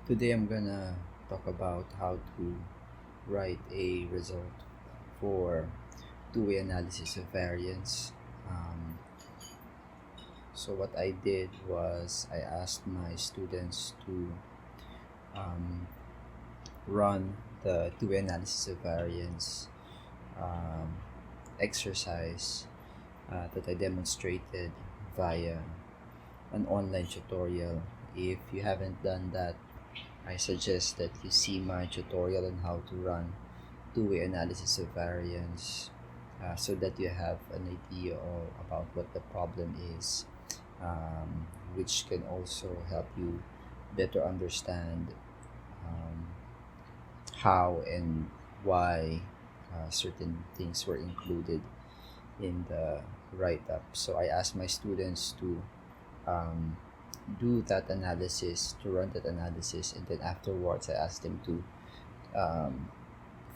Today I'm gonna talk about how to write a result for two-way analysis of variance. Um, so what I did was I asked my students to um, run the two-way analysis of variance um, exercise that I demonstrated via an online tutorial. If you haven't done that, I suggest that you see my tutorial on how to run two-way analysis of variance so that you have an idea about what the problem is, which can also help you better understand um, how and why certain things were included in the write-up. So I asked my students to um, do that analysis, to run that analysis, and then afterwards I asked them to um,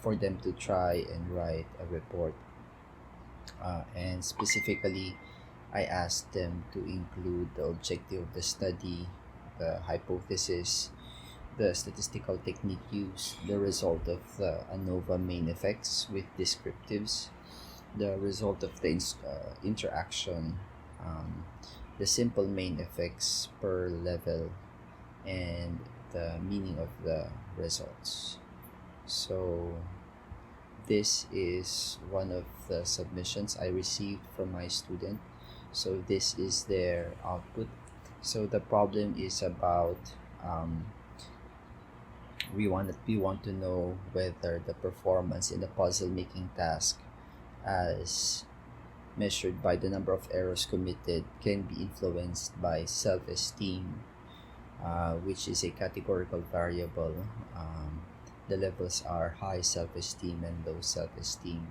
for them to try and write a report. And specifically, I asked them to include the objective of the study, the hypothesis, the statistical technique used, the result of the ANOVA main effects with descriptives, the result of the interaction, um, the simple main effects per level, and the meaning of the results. So this is one of the submissions I received from my student. So this is their output. So the problem is about um, we want to know whether the performance in the puzzle making task as measured by the number of errors committed can be influenced by self-esteem, which is a categorical variable. The levels are high self-esteem and low self-esteem.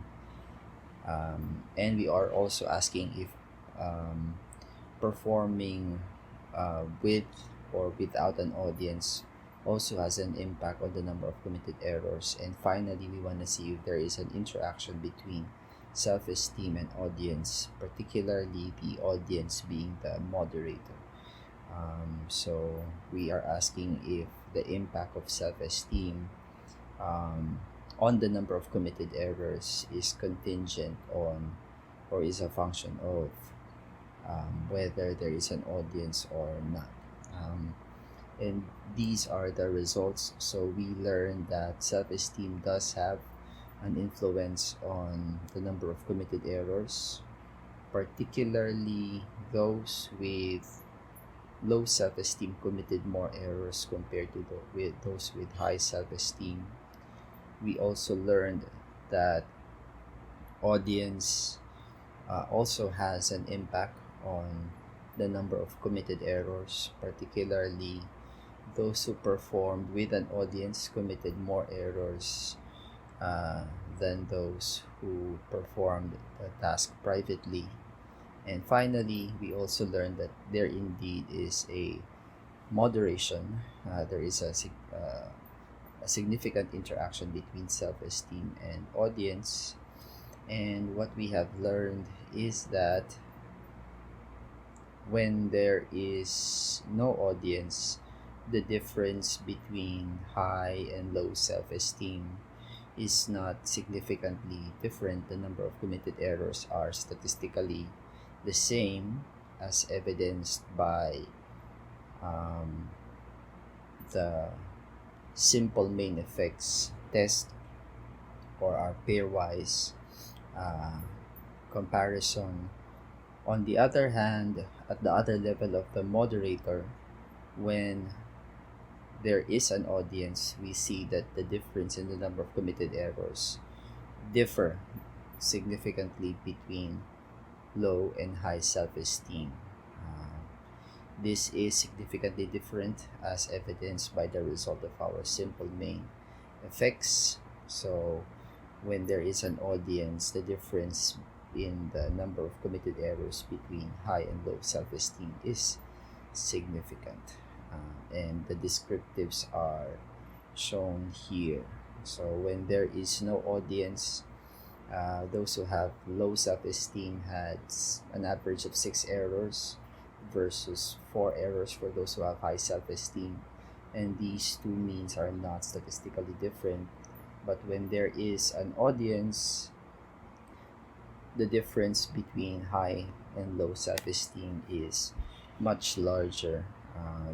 And we are also asking if um, performing with or without an audience also has an impact on the number of committed errors. And finally, we want to see if there is an interaction between self-esteem and audience, particularly the audience being the moderator. So we are asking if the impact of self-esteem um, on the number of committed errors is contingent on or is a function of whether there is an audience or not. Um, and these are the results. So we learned that self-esteem does have an influence on the number of committed errors, particularly those with low self-esteem committed more errors compared to with those with high self-esteem. We also learned that audience also has an impact on the number of committed errors, particularly those who performed with an audience committed more errors uh, than those who performed the task privately. And finally, we also learned that there indeed is a moderation. There is a significant interaction between self-esteem and audience. And what we have learned is that when there is no audience, the difference between high and low self-esteem is not significantly different. The number of committed errors are statistically the same, as evidenced by um, the simple main effects test or our pairwise uh, comparison. On the other hand, at the other level of the moderator, when there is an audience, we see that the difference in the number of committed errors differ significantly between low and high self-esteem. Uh, this is significantly different as evidenced by the result of our simple main effects. So when there is an audience, the difference in the number of committed errors between high and low self-esteem is significant. And the descriptives are shown here. So when there is no audience, those who have low self-esteem had an average of 6 errors versus 4 errors for those who have high self-esteem. and these two means are not statistically different. But when there is an audience, the difference between high and low self-esteem is much larger.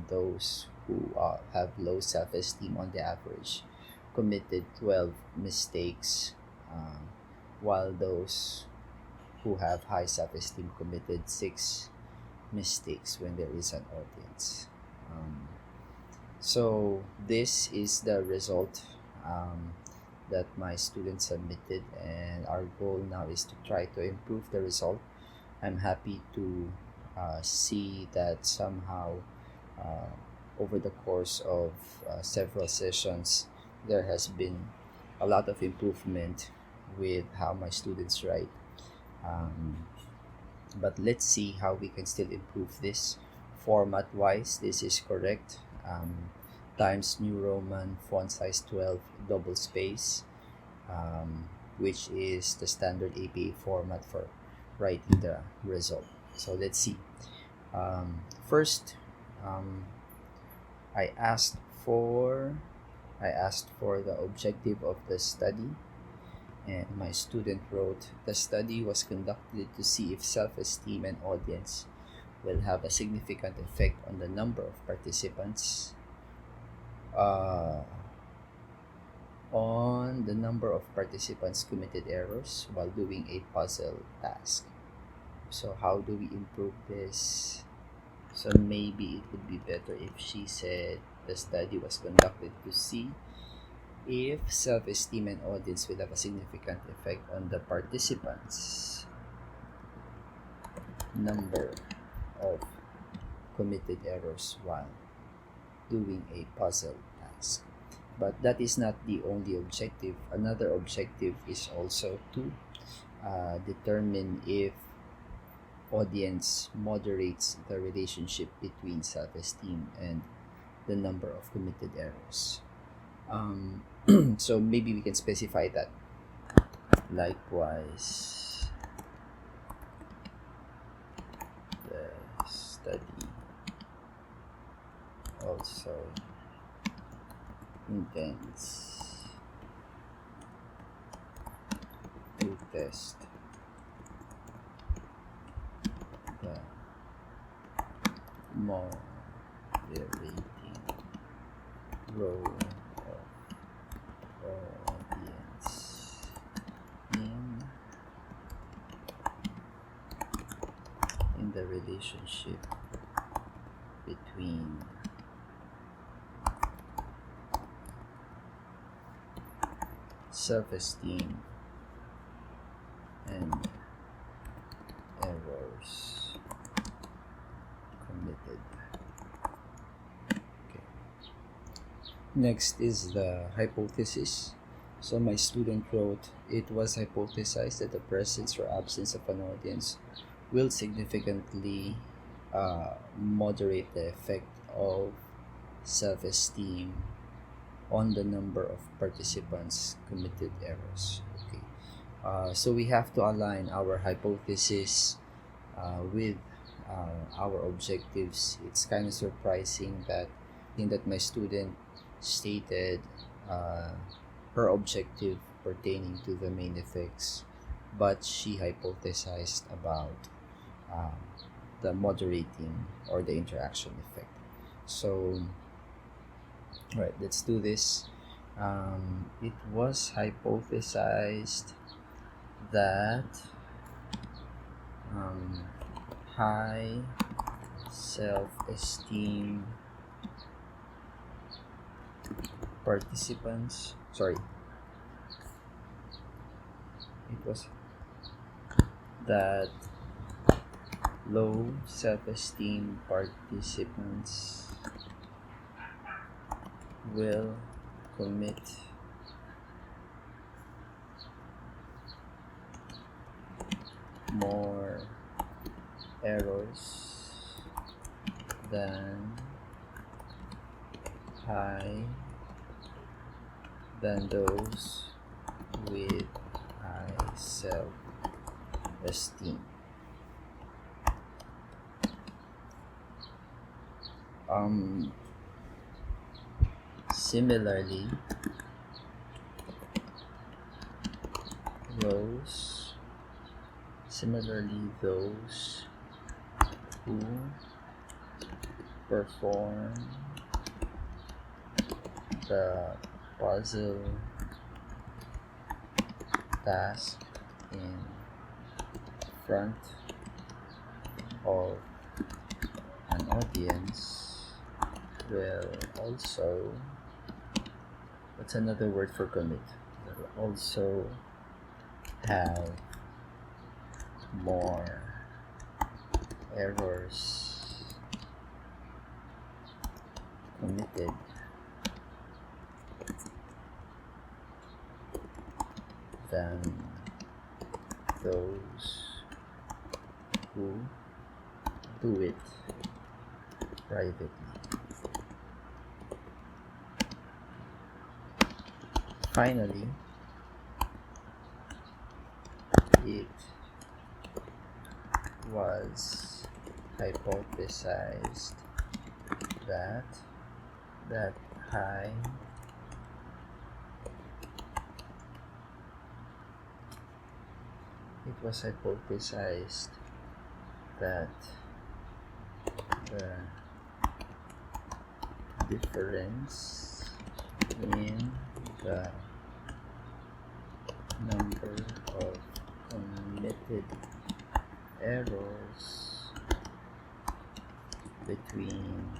Those who have low self-esteem on the average committed 12 mistakes, uh, while those who have high self-esteem committed 6 mistakes when there is an audience. Um, so this is the result that my students submitted, and our goal now is to try to improve the result. I'm happy to see that somehow uh, over the course of several sessions, there has been a lot of improvement with how my students write. Um, but let's see how we can still improve this. Format wise, this is correct. Times New Roman, font size 12, double space, which is the standard APA format for writing the result. So let's see. First, um, I asked for I asked for the objective of the study, and my student wrote, the study was conducted to see if self-esteem and audience will have a significant effect on the number of participants, uh, committed errors while doing a puzzle task. So how do we improve this? So maybe it would be better if she said the study was conducted to see if self-esteem and audience will have a significant effect on the participants' number of committed errors while doing a puzzle task. But that is not the only objective. Another objective is also to determine if audience moderates the relationship between self-esteem and the number of committed errors. So maybe we can specify that. Likewise, the study also intends to test the moderating role of audience in the relationship between self-esteem and errors committed. Okay. Next is the hypothesis. So my student wrote, it was hypothesized that the presence or absence of an audience will significantly moderate the effect of self-esteem on the number of participants committed errors. Okay. So we have to align our hypothesis with our objectives. It's kind of surprising that my student stated her objective pertaining to the main effects, but she hypothesized about um, the moderating or the interaction effect. So, right, let's do this. It was hypothesized that high self-esteem participants, sorry, it was that low self-esteem participants will commit more errors than those with high self-esteem. Um, Similarly, those who perform the puzzle task in front of an audience will also, what's another word for commit? Will also have more errors committed than those who do it privately. Finally, it was hypothesized that high that the difference in the number of committed errors between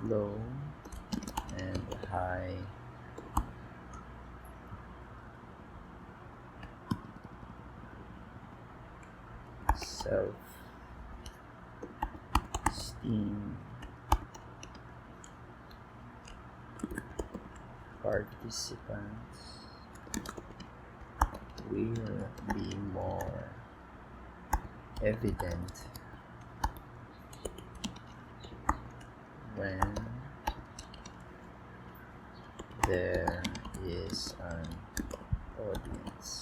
low and high self-esteem participants will be more evident when there is an audience.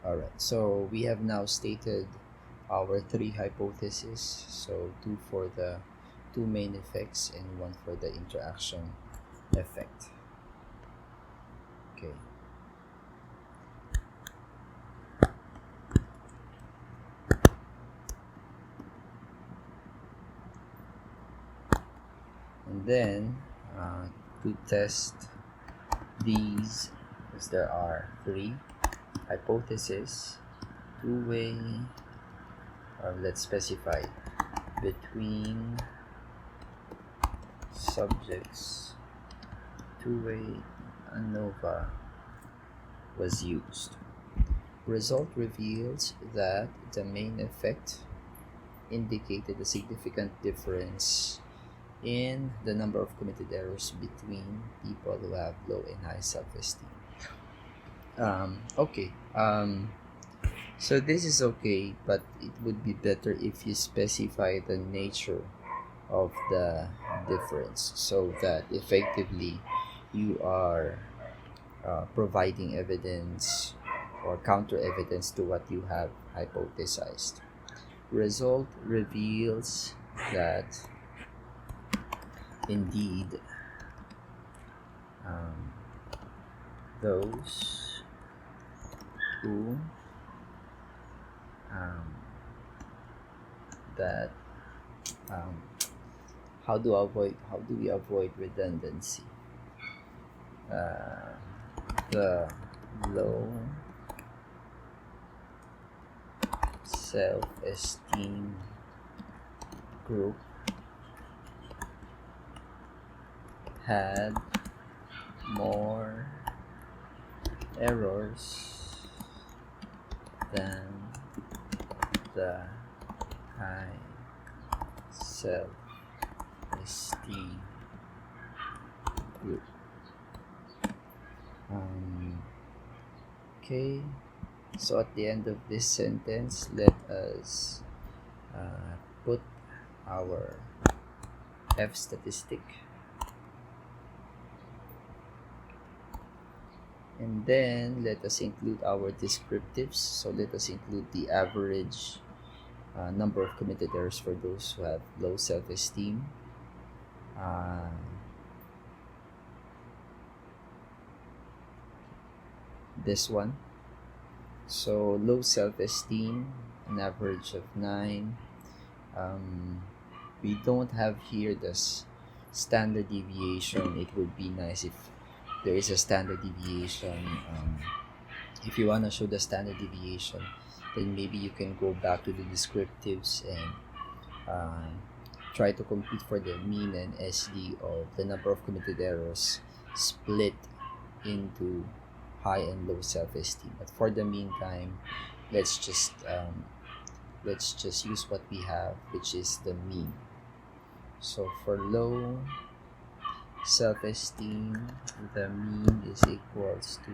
Alright, so we have now stated our three hypotheses. So two for the two main effects and one for the interaction effect. Okay. And then to test these, because there are three hypotheses, two-way, or let's specify between subjects, two-way ANOVA was used. Result reveals that the main effect indicated a significant difference in the number of committed errors between people who have low and high self-esteem. So this is okay, but it would be better if you specify the nature of the difference so that effectively you are providing evidence or counter evidence to what you have hypothesized. Result reveals that indeed those who how do we avoid redundancy? The low self-esteem group had more errors than the high self-esteem group. Okay, so at the end of this sentence, let us put our F statistic, and then let us include our descriptives. So let us include the average number of committed errors for those who have low self-esteem. This one. So low self-esteem, an average of 9. We don't have here this standard deviation. It would be nice if there is a standard deviation. If you want to show the standard deviation, then maybe you can go back to the descriptives and try to compute for the mean and SD of the number of committed errors split into high and low self-esteem. But for the meantime, let's just use what we have, which is the mean. So for low self-esteem, the mean is equals to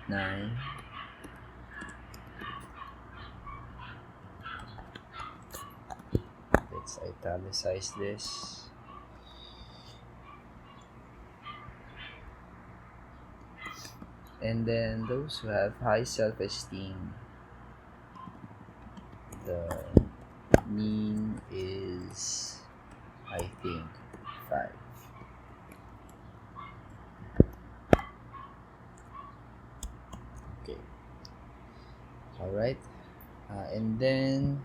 9. Let's italicize this. And then those who have high self-esteem, the mean is, I think, 5. Okay. All right. And then,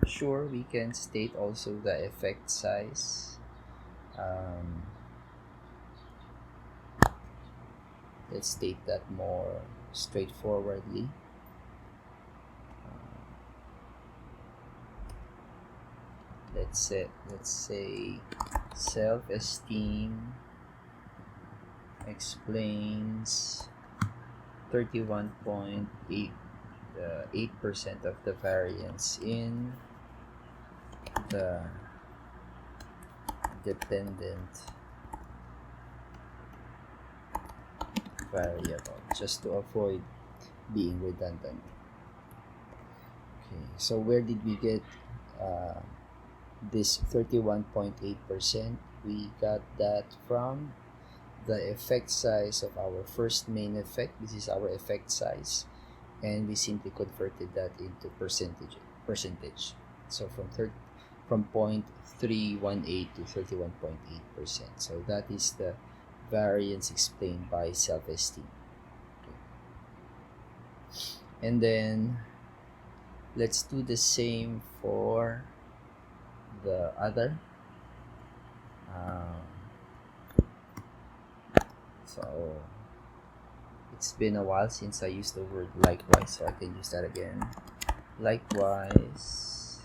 sure, we can state also the effect size. Let's state that more straightforwardly. Let's say self-esteem explains 31.8% of the variance in the dependent variable, just to avoid being redundant. Okay, so where did we get this 31.8%? We got that from the effect size of our first main effect. This is our effect size, and we simply converted that into percentage. So from 0.318 to 31.8%. So that is the variance explained by self-esteem. Okay. And then let's do the same for the other. So it's been a while since I used the word likewise, so I can use that again. Likewise,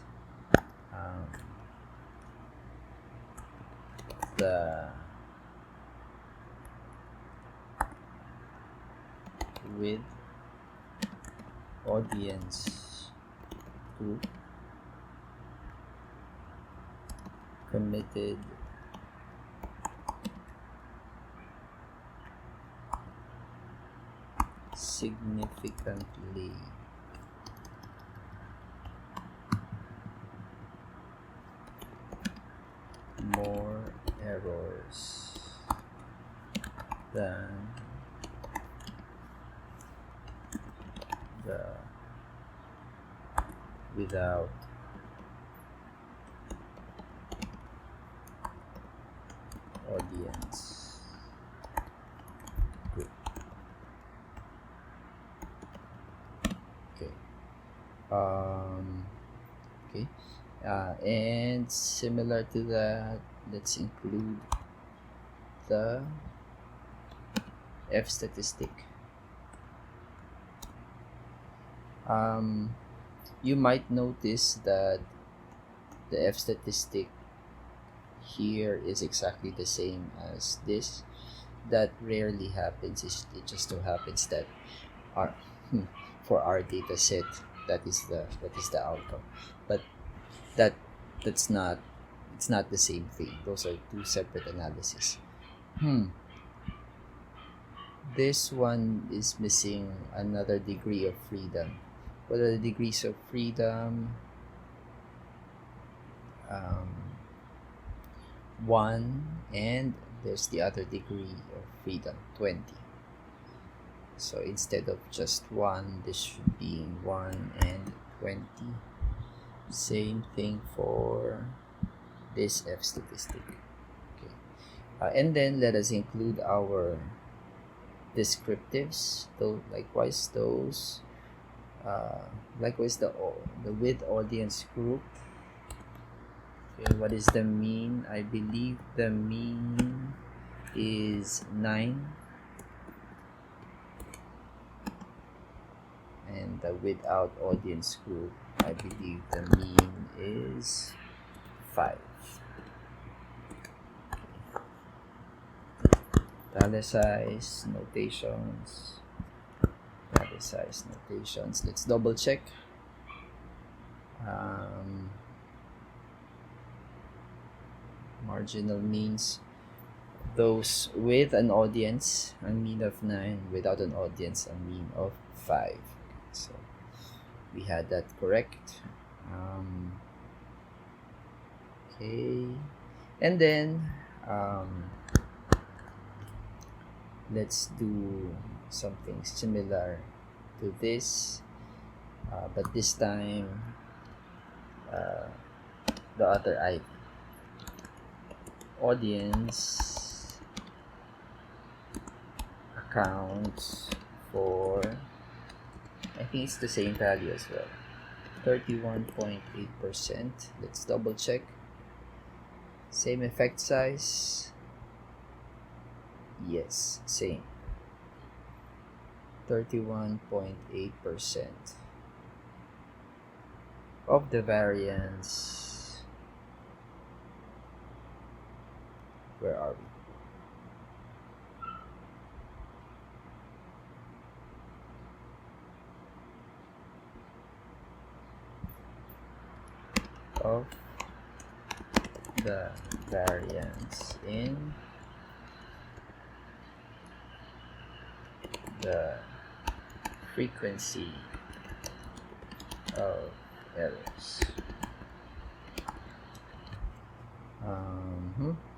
the with audience group committed significantly more errors than the without audience group. Okay. Okay. And similar to that, let's include the F statistic. You might notice that the F statistic here is exactly the same as this. That rarely happens. It just so happens that for our data set, that is the outcome. But it's not the same thing. Those are two separate analyses. This one is missing another degree of freedom. What are the degrees of freedom? 1, and there's the other degree of freedom, 20. So instead of just 1, this should be 1 and 20. Same thing for this F statistic. Okay. And then let us include our descriptives. Likewise the with audience group. Okay, what is the mean? I believe the mean is 9, and the without audience group, I believe the mean is 5. Italicized notations. Let's double check. Marginal means those with an audience, a mean of 9, without an audience, a mean of 5. So we had that correct. Okay, and then let's do something similar to this, but this time the other item. Audience accounts for, I think it's the same value as well, 31.8%. Let's double check. Same effect size. Yes, same. 31.8% of the variance. Where are we? Of the variance in the frequency of errors.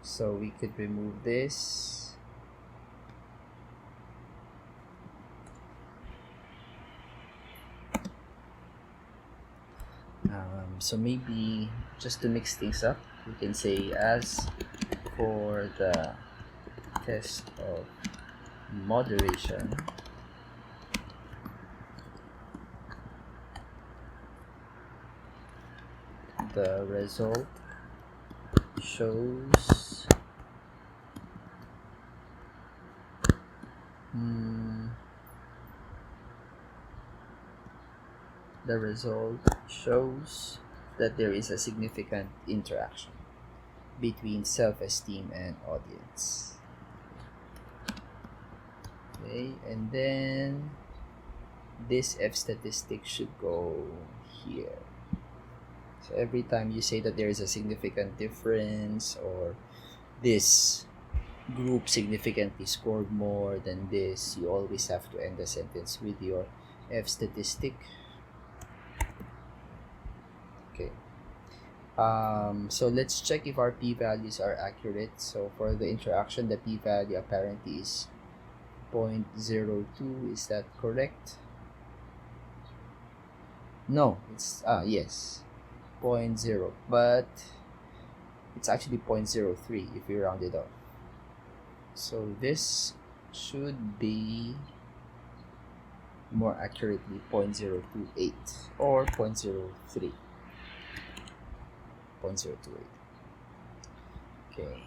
So we could remove this. So maybe just to mix things up, we can say as for the test of moderation, the result shows that there is a significant interaction between self-esteem and audience. Okay, and then this F statistic should go here. So every time you say that there is a significant difference, or this group significantly scored more than this, you always have to end the sentence with your F statistic. Okay. So let's check if our p-values are accurate. So for the interaction, the p-value apparently is 0.02. Is that correct? No, it's yes, 0.0, but it's actually 0.03 if we round it off. So this should be more accurately 0.028 or 0.03. 0.028. Okay.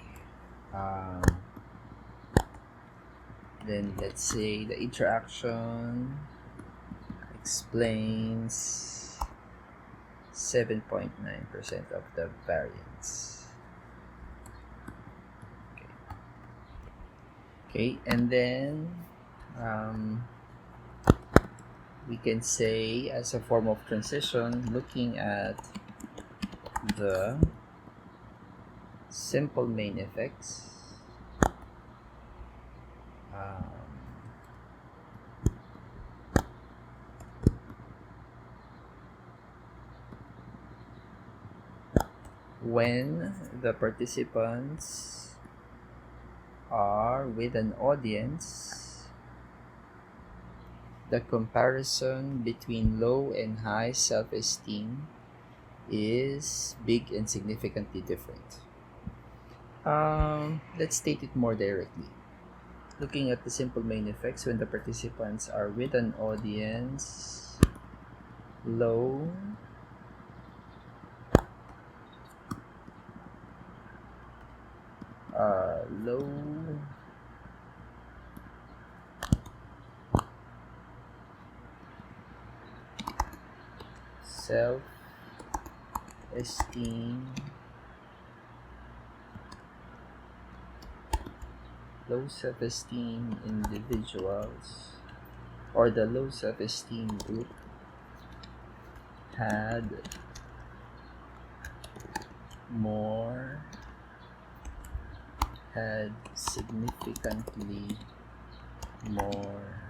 Then let's say the interaction explains 7.9% of the variance. Okay, and then we can say, as a form of transition, looking at the simple main effects, when the participants are with an audience, the comparison between low and high self-esteem is big and significantly different. Let's state it more directly. Looking at the simple main effects, when the participants are with an audience, low self-esteem, individuals, or the low self-esteem group had significantly more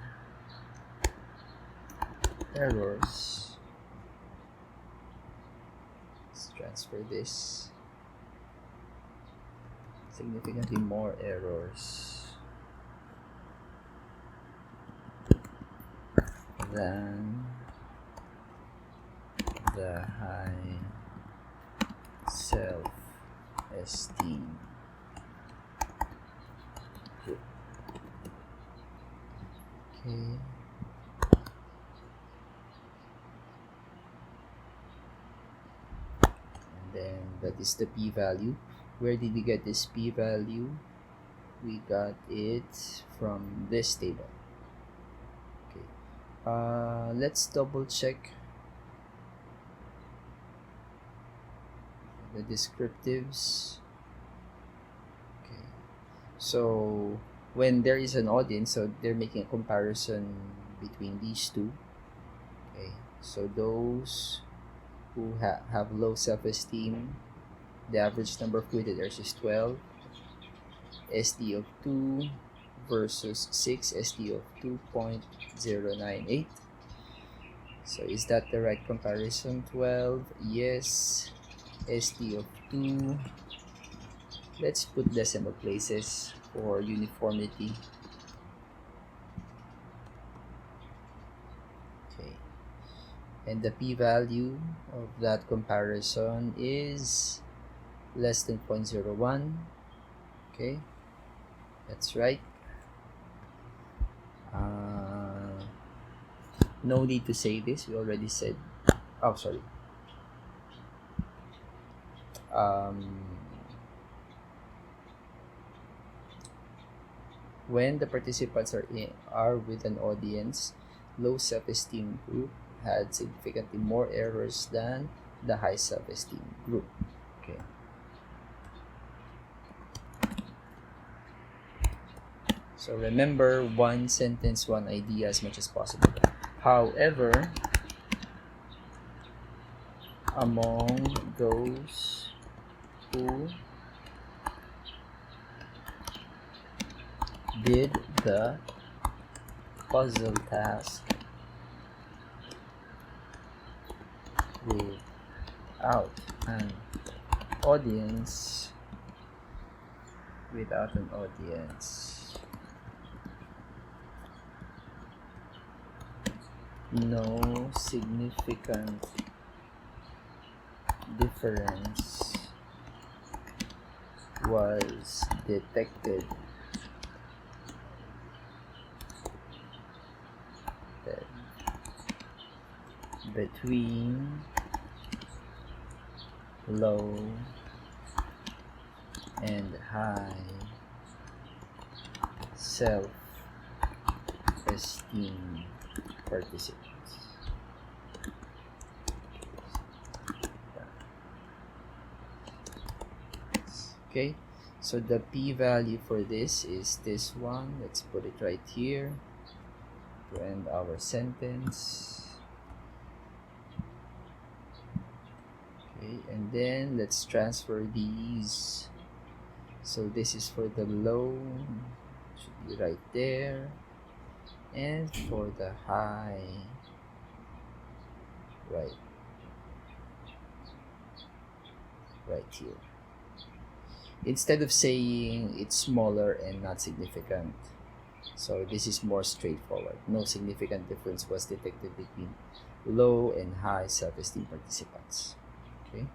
errors. Let's transfer this. Significantly more errors than the high self-esteem group. Okay. And then that is the p-value. Where did we get this p-value? We got it from this table. Okay. Let's double check the descriptives. Okay. So when there is an audience, so they're making a comparison between these two. Okay. So those who have low self-esteem, the average number of weighted errors is 12, SD of 2 versus 6, SD of 2.098. So is that the right comparison? 12, yes. SD of 2. Let's put decimal places for uniformity. Okay. And the p-value of that comparison is less than 0.01. Okay, that's right. No need to say this, we already said. Oh, sorry. When the participants are with an audience, low self-esteem group had significantly more errors than the high self-esteem group. Okay. So remember, one sentence, one idea as much as possible. However, among those who did the puzzle task without an audience, no significant difference was detected between low and high self-esteem participants. Okay, so the p-value for this is this one. Let's put it right here to end our sentence. Okay, and then let's transfer these. So this is for the low, should be right there, and for the high, right here. Instead of saying it's smaller and not significant, so this is more straightforward. No significant difference was detected between low and high self-esteem participants. Okay.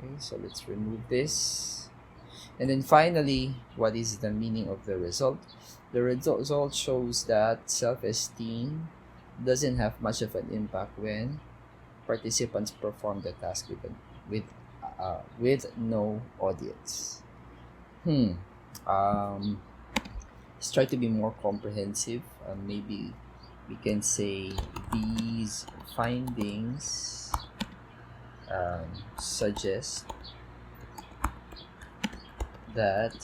Okay, so let's remove this. And then finally, what is the meaning of the result? The result shows that self-esteem doesn't have much of an impact when participants perform the task with no audience. Let's try to be more comprehensive. Maybe we can say these findings suggest that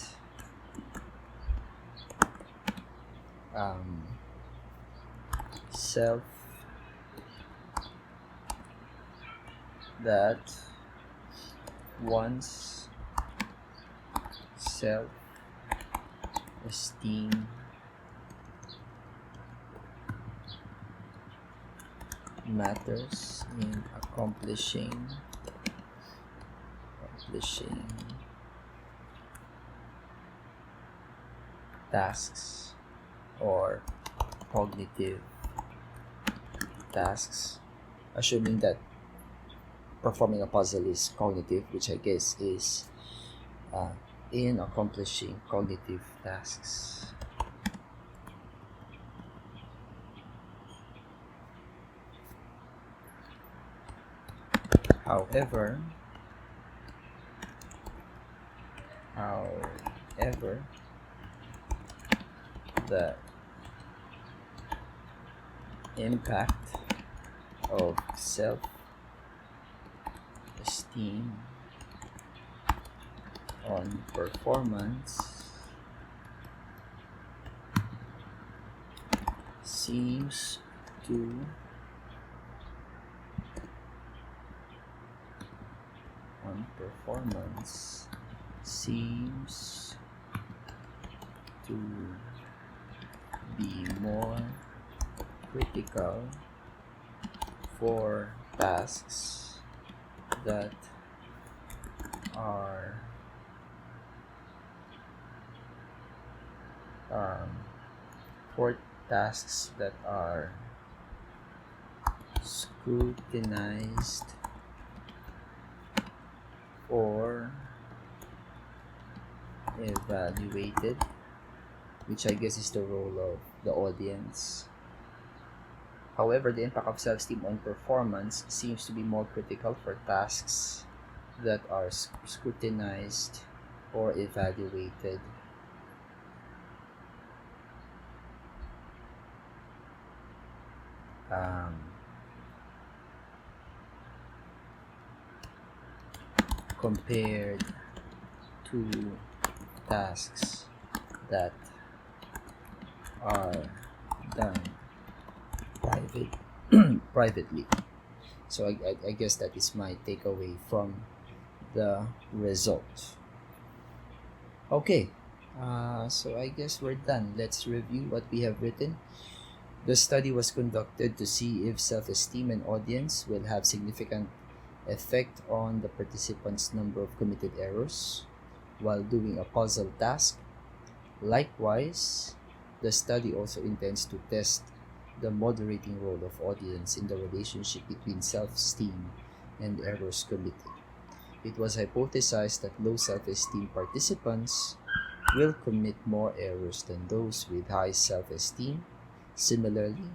self that one's self-esteem matters in accomplishing tasks or cognitive tasks, assuming that performing a puzzle is cognitive, which I guess is in accomplishing cognitive tasks. However, the impact of self-esteem on performance seems to be more critical for tasks that are scrutinized or evaluated, which I guess is the role of the audience. However, the impact of self-esteem on performance seems to be more critical for tasks that are scrutinized or evaluated. Compared to tasks that are done privately. So I guess that is my takeaway from the result. Okay, so I guess we're done. Let's review what we have written. The study was conducted to see if self-esteem and audience will have significant effect on the participants' number of committed errors while doing a puzzle task. Likewise, the study also intends to test the moderating role of audience in the relationship between self-esteem and errors committed. It was hypothesized that low self-esteem participants will commit more errors than those with high self-esteem. Similarly,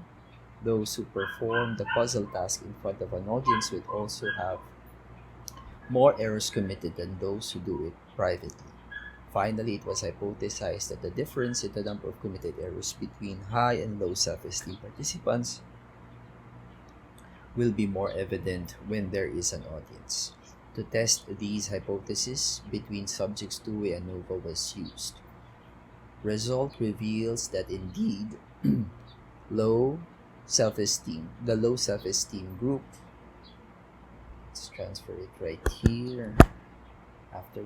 those who perform the puzzle task in front of an audience will also have more errors committed than those who do it privately. Finally, it was hypothesized that the difference in the number of committed errors between high and low self-esteem participants will be more evident when there is an audience. To test these hypotheses between subjects, two-way ANOVA was used. Result reveals that indeed, the low self-esteem group, let's transfer it right here after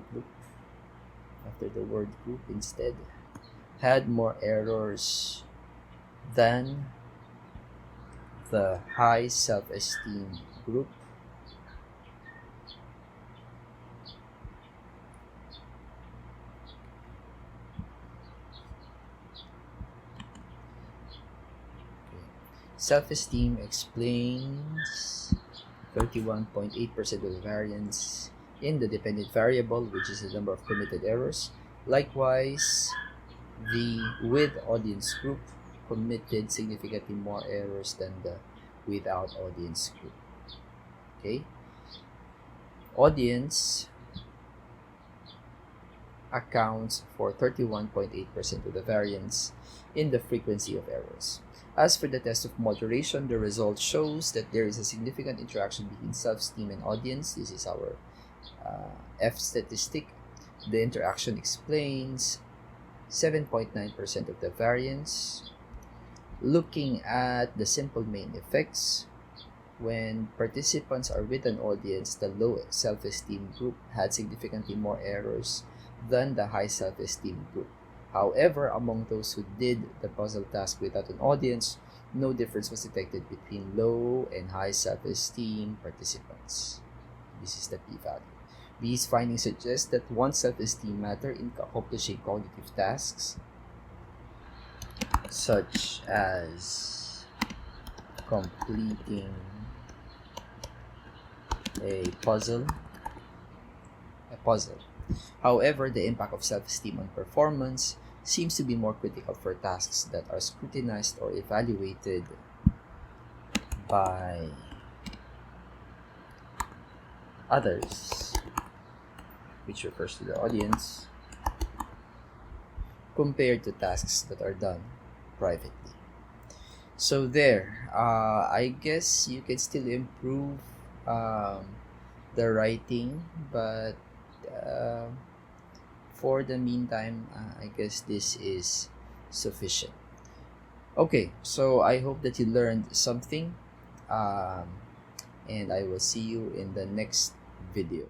the word group instead, had more errors than the high self-esteem group. Self-esteem explains 31.8% of the variance in the dependent variable, which is the number of committed errors. Likewise, the with audience group committed significantly more errors than the without audience group. Okay, audience accounts for 31.8% of the variance in the frequency of errors. As for the test of moderation, the result shows that there is a significant interaction between self-esteem and audience. This is our F statistic. The interaction explains 7.9% of the variance. Looking at the simple main effects, when participants are with an audience, the low self-esteem group had significantly more errors than the high self-esteem group. However, among those who did the puzzle task without an audience, no difference was detected between low and high self-esteem participants. This is the p-value. These findings suggest that one's self-esteem matter in accomplishing cognitive tasks, such as completing a puzzle. However, the impact of self-esteem on performance seems to be more critical for tasks that are scrutinized or evaluated by others, which refers to the audience, compared to tasks that are done privately. So there, I guess you can still improve the writing, but for the meantime, I guess this is sufficient. Okay, so I hope that you learned something, and I will see you in the next video.